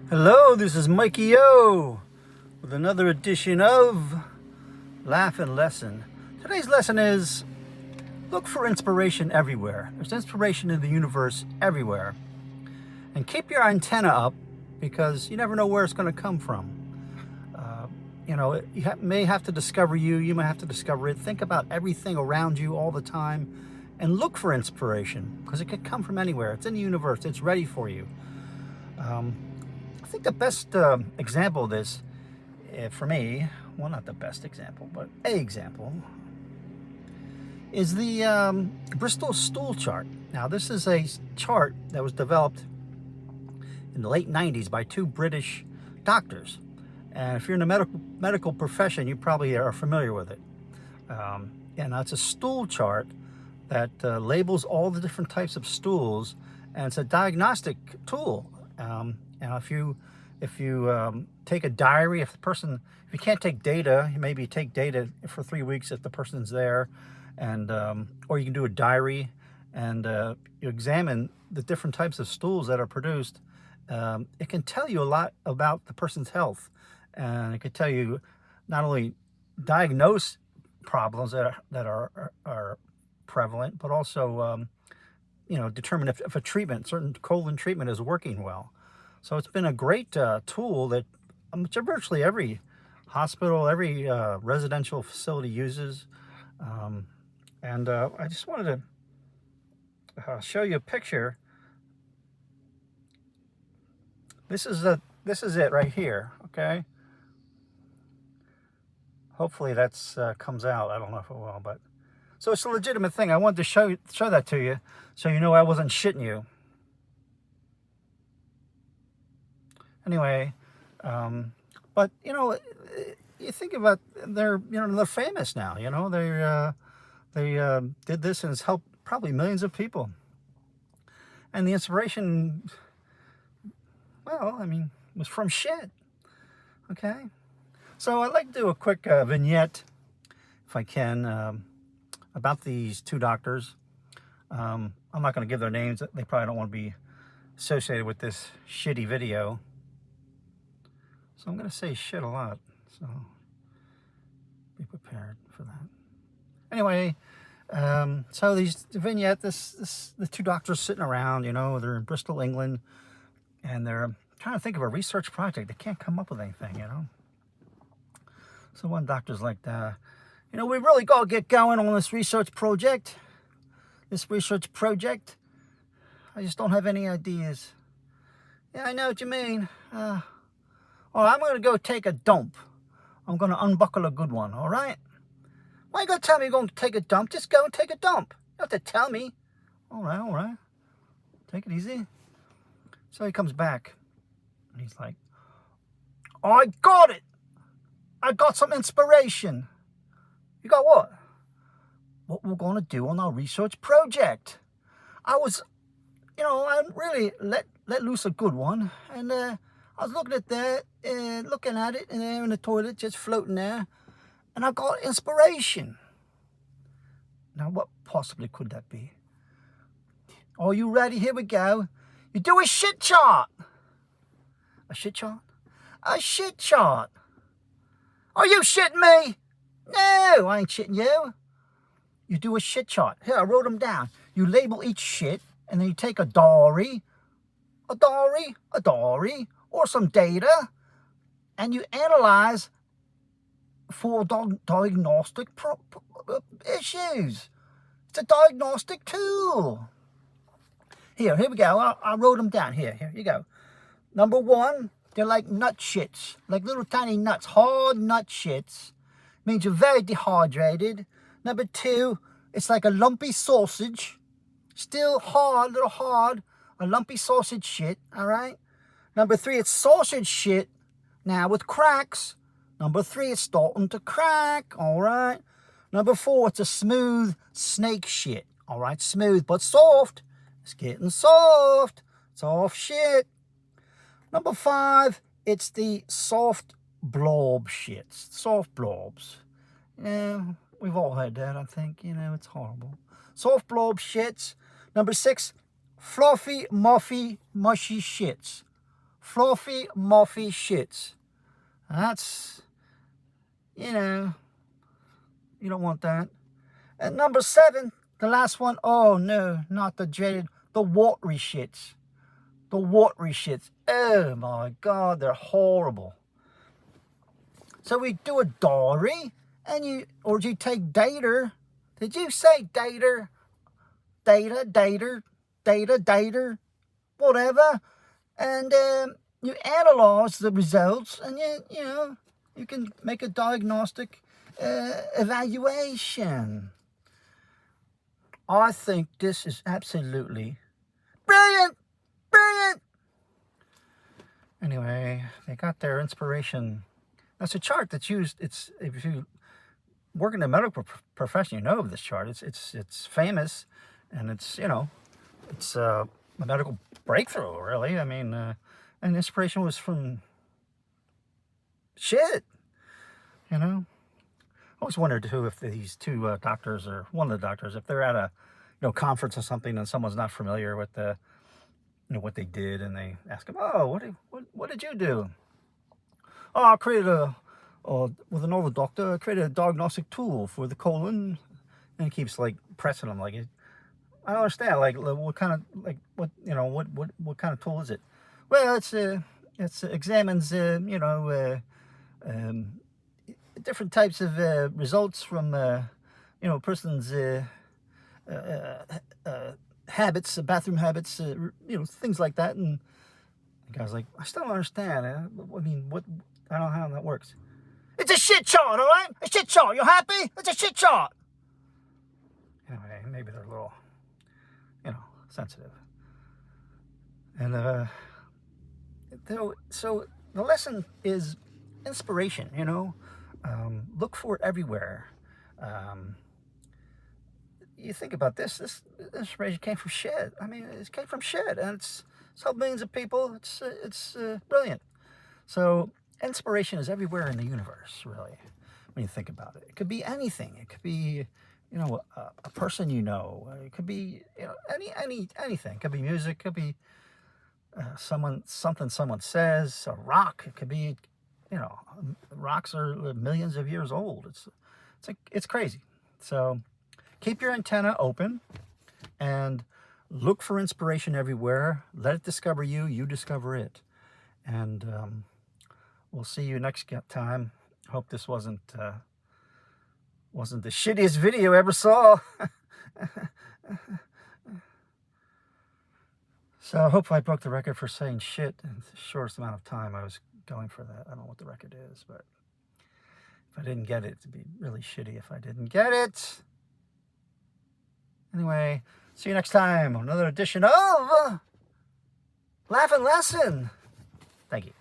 Hello, this is Mikey O with another edition of Laugh and Lesson. Today's lesson is look for inspiration everywhere. There's inspiration in the universe everywhere. And keep your antenna up because you never know where it's going to come from. May have to discover you. You may have to discover it. Think about everything around you all the time and look for inspiration because it could come from anywhere. It's in the universe. It's ready for you. I think the best example of this, for me, well, not the best example, but an example, is the Bristol stool chart. Now, this is a chart that was developed in the late 90s by two British doctors. And if you're in the medical profession, you probably are familiar with it. And it's a stool chart that labels all the different types of stools, and it's a diagnostic tool. And if you take a diary, if you can't take data, you maybe take data for 3 weeks if the person's there, and or you can do a diary, and you examine the different types of stools that are produced. It can tell you a lot about the person's health, and it can tell you not only diagnose problems that are prevalent, but also determine if a certain colon treatment is working well. So it's been a great tool that virtually every hospital, every residential facility uses. I just wanted to show you a picture. This is it right here. Okay. Hopefully that's comes out. I don't know if it will, but so it's a legitimate thing. I wanted to show that to you, so you know I wasn't shitting you. Anyway, but you think about they're famous now. They did this and it's helped probably millions of people. And the inspiration, well, was from shit. Okay, so I'd like to do a quick vignette, if I can, about these two doctors. I'm not going to give their names. They probably don't want to be associated with this shitty video. So I'm going to say shit a lot, so be prepared for that. Anyway, so the vignette, the two doctors sitting around, they're in Bristol, England, and they're trying to think of a research project. They can't come up with anything, So one doctor's like, we really got to get going on this research project. I just don't have any ideas. Yeah, I know what you mean. I'm going to go take a dump. I'm going to unbuckle a good one, all right? Why you going to tell me you're going to take a dump? Just go and take a dump. You don't have to tell me. All right. Take it easy. So he comes back, and he's like, I got it. I got some inspiration. You got what? What we're going to do on our research project. I really let loose a good one, and I was looking at it, and there in the toilet, just floating there, and I got inspiration. Now, what possibly could that be? Are you ready? Here we go. You do a shit chart. A shit chart? A shit chart. Are you shitting me? No, I ain't shitting you. You do a shit chart. Here, I wrote them down. You label each shit, and then you take a diary, or some data, and you analyze for diagnostic issues. It's a diagnostic tool. Here we go. I wrote them down. Here you go. Number one, they're like nut shits, like little tiny nuts, hard nut shits. Means you're very dehydrated. Number two, it's like a lumpy sausage, still hard, little hard, a lumpy sausage shit. All right. Number three, it's sausage shit now with cracks. Number three, it's starting to crack. All right. Number four, it's a smooth snake shit. All right. Smooth but soft. It's getting soft. Soft shit. Number five, it's the soft blob shits. Soft blobs. Yeah, we've all had that, I think. It's horrible. Soft blob shits. Number six, fluffy, muffy, mushy shits. fluffy, muffy shits. That's, you know, you don't want that. And number 7, the last one, oh no, not the dreaded, the watery shits. The watery shits. Oh my God, they're horrible. So we do a diary, or do you take data? Did you say data? Data, whatever. And you analyze the results, and you can make a diagnostic evaluation. I think this is absolutely brilliant. Anyway, they got their inspiration. That's a chart that's used. It's, if you work in the medical profession, you know of this chart. It's famous, and it's it's a medical breakthrough, really. I mean, and inspiration was from shit. I always wondered too if these two doctors, or one of the doctors, if they're at a conference or something, and someone's not familiar with the what they did, and they ask them, "Oh, what did you do?" "Oh, I created with another doctor, I created a diagnostic tool for the colon," and he keeps like pressing them, like, I don't understand, like, what kind of, like, what kind of tool is it? "Well, it examines different types of results from a person's habits, bathroom habits, things like that." And the guy's like, "I still don't understand. I mean, what? I don't know how that works." "It's a shit chart, all right? A shit chart. You happy? It's a shit chart." Anyway, maybe they're a little, sensitive. And so the lesson is inspiration. Look for it everywhere. You think about this inspiration came from shit. I mean, it came from shit, and it's helped millions of people. It's brilliant. So inspiration is everywhere in the universe, really, when you think about it. It could be anything. It could be, a person you know. It could be, anything. It could be music. It could be something someone says. A rock. It could be, rocks are millions of years old. It's crazy. So keep your antenna open and look for inspiration everywhere. Let it discover you. You discover it. And we'll see you next time. Hope this wasn't the shittiest video I ever saw. So hopefully I broke the record for saying shit in the shortest amount of time I was going for that. I don't know what the record is, but if I didn't get it, it'd be really shitty if I didn't get it. Anyway, see you next time on another edition of Laughing Lesson. Thank you.